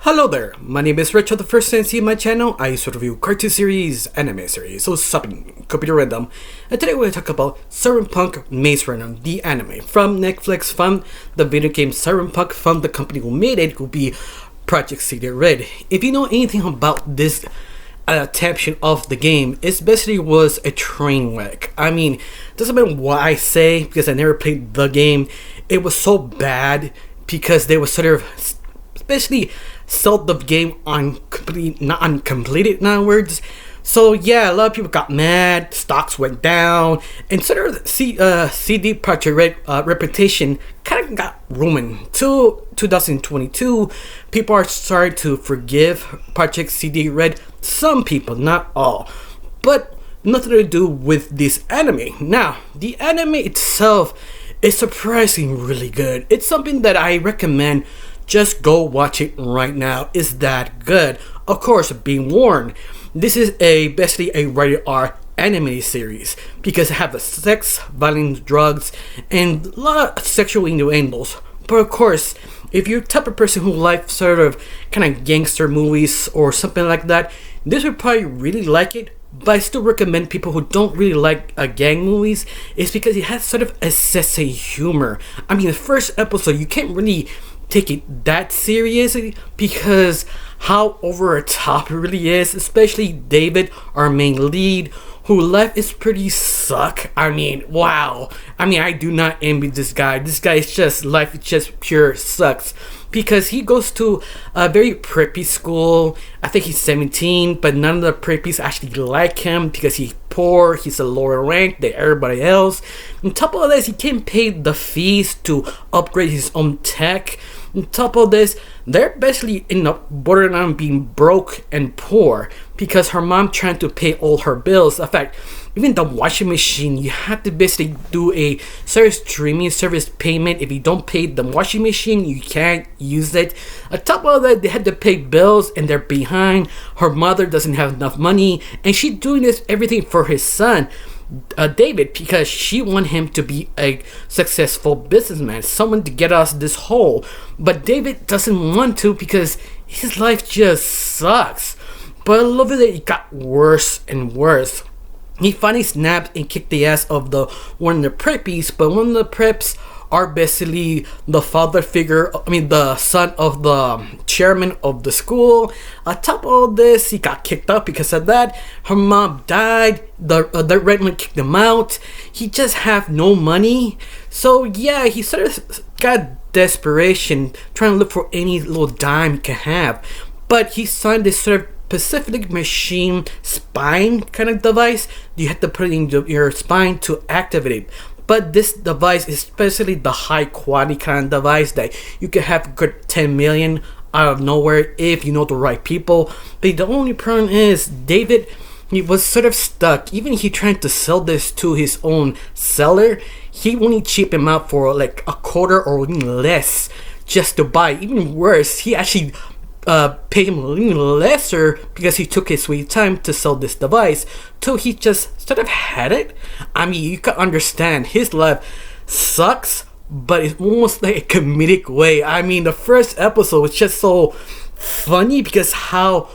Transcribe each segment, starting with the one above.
Hello there, my name is Rich. For the first time seeing my channel, I used to review cartoon series, anime series, so something could be random. And today we're going to talk about Cyberpunk Edgerunner, the anime from Netflix, from the video game Cyberpunk, from the company who made it, who be Project CD Red. If you know anything about this adaptation of the game, it basically was a train wreck. I mean, doesn't matter what I say because I never played the game. It was so bad because they were sort of especially sold the game not uncompleted in other words. So yeah, a lot of people got mad, stocks went down, and sort of CD Projekt Red reputation kind of got ruined. Till 2022, people are starting to forgive Project CD Red. Some people, not all, but nothing to do with this anime. Now, the anime itself is surprisingly really good. It's something that I recommend. Just go watch it right now. It's that good. Of course, being warned, this is basically a rated R anime series because it have the sex, violence, drugs, and a lot of sexual innuendos. But of course, if you're the type of person who likes sort of kind of gangster movies or something like that, this would probably really like it. But I still recommend people who don't really like gang movies is because it has sort of a sense of humor. I mean, the first episode, you can't really take it that seriously because how over the top it really is, especially David, our main lead, who life is pretty suck. I mean, wow. I mean, I do not envy this guy. This guy is just, life just pure sucks because he goes to a very preppy school. I think he's 17, but none of the preppies actually like him because he's poor, he's a lower rank than everybody else. On top of this, he can't pay the fees to upgrade his own tech. On top of this, they're basically in a borderline being broke and poor because her mom trying to pay all her bills. In fact, even the washing machine, you have to basically do a streaming service payment. If you don't pay the washing machine, you can't use it. On top of that, they had to pay bills and they're behind. Her mother doesn't have enough money and she's doing this everything for his son, David, because she want him to be a successful businessman, someone to get us this hole. But David doesn't want to because his life just sucks. But I love it that it got worse and worse. He finally snapped and kicked the ass of one of the preppies, but one of the preps are basically the father figure, the son of the chairman of the school. On top of all this, he got kicked out because of that. Her mom died, the red one kicked him out. He just have no money. So yeah, he sort of got desperation, trying to look for any little dime he can have. But he signed this sort of specific machine spine kind of device. You have to put it in your spine to activate it. But this device is especially the high quality kind of device that you can have a good 10 million out of nowhere if you know the right people. But the only problem is David, he was sort of stuck. Even he tried to sell this to his own seller, he only cheap him out for like a quarter or even less just to buy. Even worse, he actually pay him lesser because he took his sweet time to sell this device till he just sort of had it. I mean, you can understand his life sucks, but it's almost like a comedic way. I mean, the first episode was just so funny because how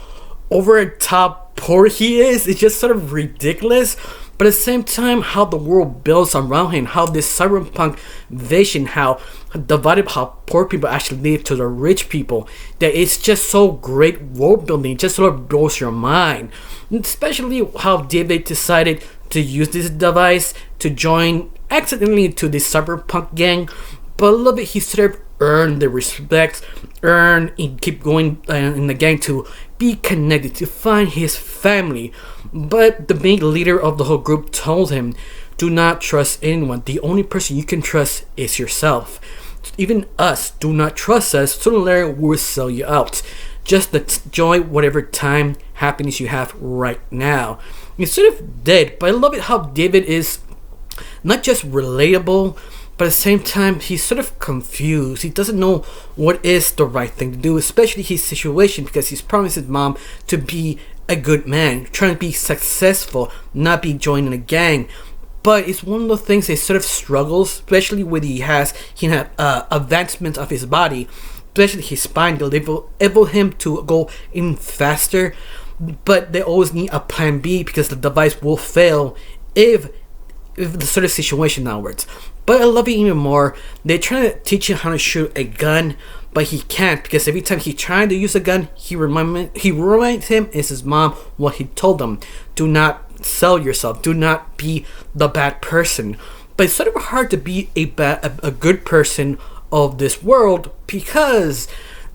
over the top poor he is. It's just sort of ridiculous. But at the same time, how the world builds around him, how this cyberpunk vision, how divided, how poor people actually live to the rich people, that it's just so great world building. It just sort of blows your mind. And especially how David decided to use this device to join accidentally to the cyberpunk gang. But a little bit he sort of earned the respect, and keep going in the gang to be connected, to find his family. But the main leader of the whole group told him, do not trust anyone. The only person you can trust is yourself. Even us, do not trust us. Sooner or later, we'll sell you out. Just enjoy whatever time, happiness you have right now. It's sort of dead, but I love it how David is not just relatable, but at the same time, he's sort of confused. He doesn't know what is the right thing to do, especially his situation, because he's promised his mom to be a good man, trying to be successful, not be joining a gang. But it's one of the things that sort of struggles, especially when he had advancement of his body. especially his spine. They'll enable him to go in faster, but they always need a plan B because the device will fail if the sort of situation now works. But I love it even more. They're trying to teach him how to shoot a gun, but he can't because every time he tried to use a gun, he reminds him and his mom what he told them: do not sell yourself, do not be the bad person. But it's sort of hard to be a good person of this world because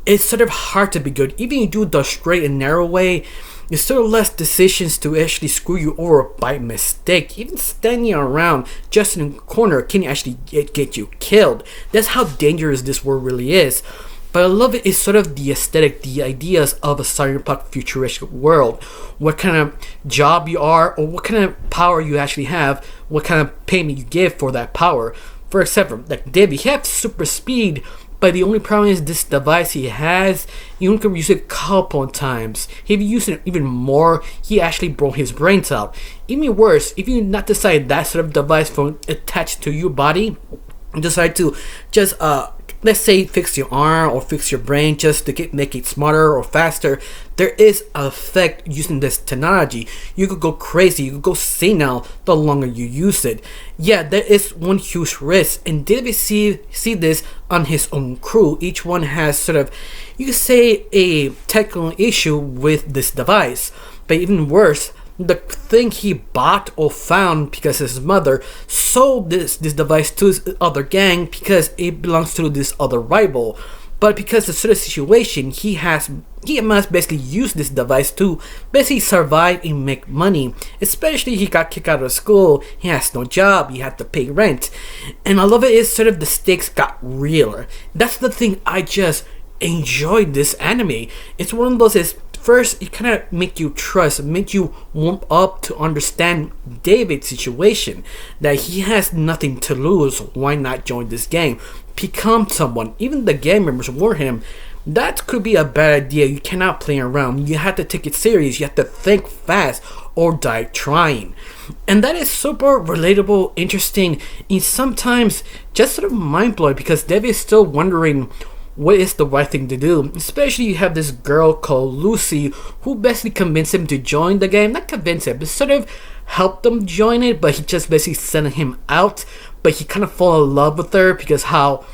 it's sort of hard to be good. Even if you do the straight and narrow way, there's still less decisions to actually screw you over by mistake. Even standing around just in a corner can actually get you killed. That's how dangerous this world really is. But I love it. It's sort of the aesthetic, the ideas of a cyberpunk futuristic world. What kind of job you are, or what kind of power you actually have, what kind of payment you give for that power. For example, like David, he has super speed, but the only problem is this device he has, you only can use it a couple of times. If you use it even more, he actually broke his brains out. Even worse, if you not decide that sort of device from attached to your body, and decide to just let's say fix your arm or fix your brain just to make it smarter or faster, there is an effect using this technology. You could go crazy, you could go senile the longer you use it. Yeah, there is one huge risk, and David see this on his own crew. Each one has sort of, you could say, a technical issue with this device. But even worse, the thing he bought or found because his mother sold this device to his other gang because it belongs to this other rival. But because of the sort of situation, he must basically use this device to basically survive and make money. Especially he got kicked out of school, he has no job, he had to pay rent. And I love it is sort of the stakes got realer. That's the thing I just enjoyed this anime. It's one of those is first, it kind of make you trust, make you warm up to understand David's situation, that he has nothing to lose. Why not join this gang? Become someone. Even the gang members warn him that could be a bad idea. You cannot play around. You have to take it serious. You have to think fast or die trying. And that is super relatable, interesting, and sometimes just sort of mind-blowing because David is still wondering what is the right thing to do. Especially you have this girl called Lucy who basically convinced him to join the game. Not convince him, but sort of helped him join it, but he just basically sent him out. But he kind of fall in love with her because how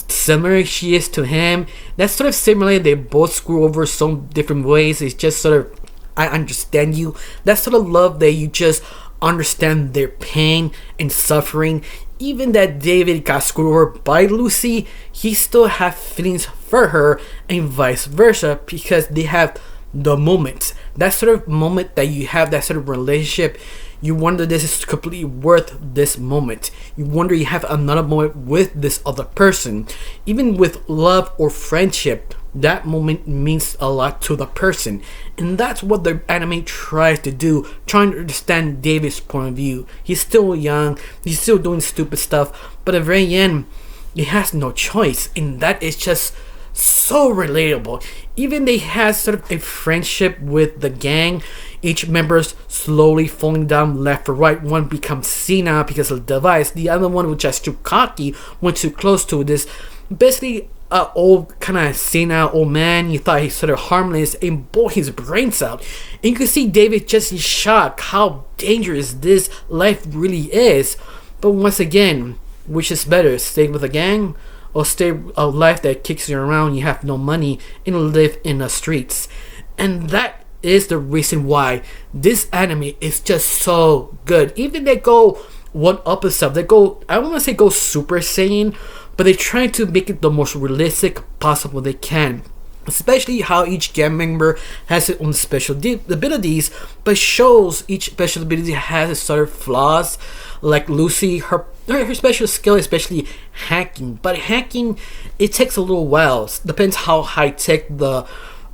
similar she is to him. That's sort of similar. They both screw over some different ways. It's just sort of, I understand you. That sort of love that you just understand their pain and suffering. Even that David got screwed over by Lucy, he still have feelings for her and vice versa because they have the moment. That sort of moment that you have, that sort of relationship, you wonder this is completely worth this moment. You wonder you have another moment with this other person. Even with love or friendship, that moment means a lot to the person. And that's what the anime tries to do, trying to understand David's point of view. He's still young, he's still doing stupid stuff, but at the very end, he has no choice. And that is just so relatable. Even they have sort of a friendship with the gang, each member's slowly falling down left or right. One becomes senile because of the device, the other one was just too cocky, went too close to this basically old kind of senile old man. You thought he's sort of harmless and blew his brains out. And you can see David just in shock how dangerous this life really is. But once again, which is better, stay with a gang or stay a life that kicks you around, you have no money, and live in the streets? And that is the reason why this anime is just so good. Even they go one up itself, they go, I don't want to say go Super Saiyan, but they try to make it the most realistic possible they can. Especially how each gang member has its own special abilities, but shows each special ability has its sort of flaws. Like Lucy, her special skill is especially hacking, but hacking, it takes a little while. Depends how high tech the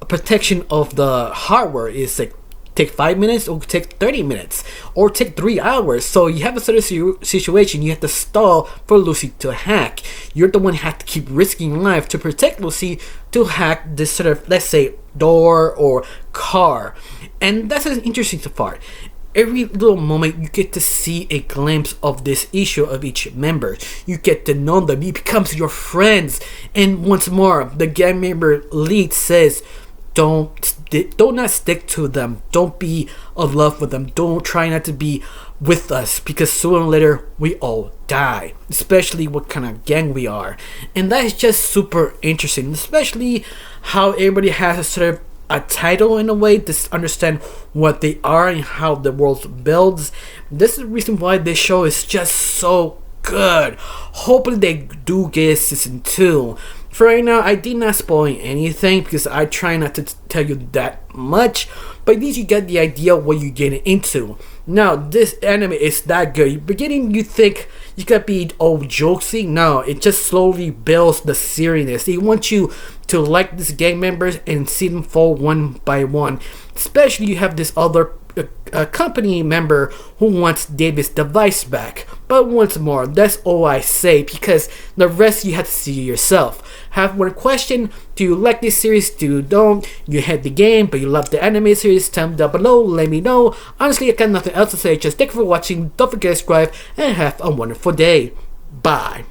protection of the hardware is. Like take 5 minutes or take 30 minutes or take 3 hours. So you have a sort of situation you have to stall for Lucy to hack. You're the one who has to keep risking life to protect Lucy to hack this sort of, let's say, door or car. And that's an interesting part. every little moment you get to see a glimpse of this issue of each member. You get to know them, he becomes your friends. And once more, the gang member lead says, don't not stick to them, don't be in love with them, don't try not to be with us, because sooner or later we all die, especially what kind of gang we are. And that is just super interesting, especially how everybody has a sort of a title in a way to understand what they are and how the world builds. This is the reason why this show is just so good. Hopefully they do get season 2. For right now, I did not spoil anything because I try not to tell you that much, but at least you get the idea of what you're getting into. Now, this anime is that good. Beginning, you think you could be jokesy. No, it just slowly builds the seriousness. They want you to like these gang members and see them fall one by one. Especially, you have this other company member who wants David's device back. But once more, that's all I say, because the rest you have to see yourself. Have one question: do you like this series? Do you don't? You hate the game but you love the anime series? Tell me down below, let me know. Honestly, I got nothing else to say, just thank you for watching, don't forget to subscribe, and have a wonderful day. Bye.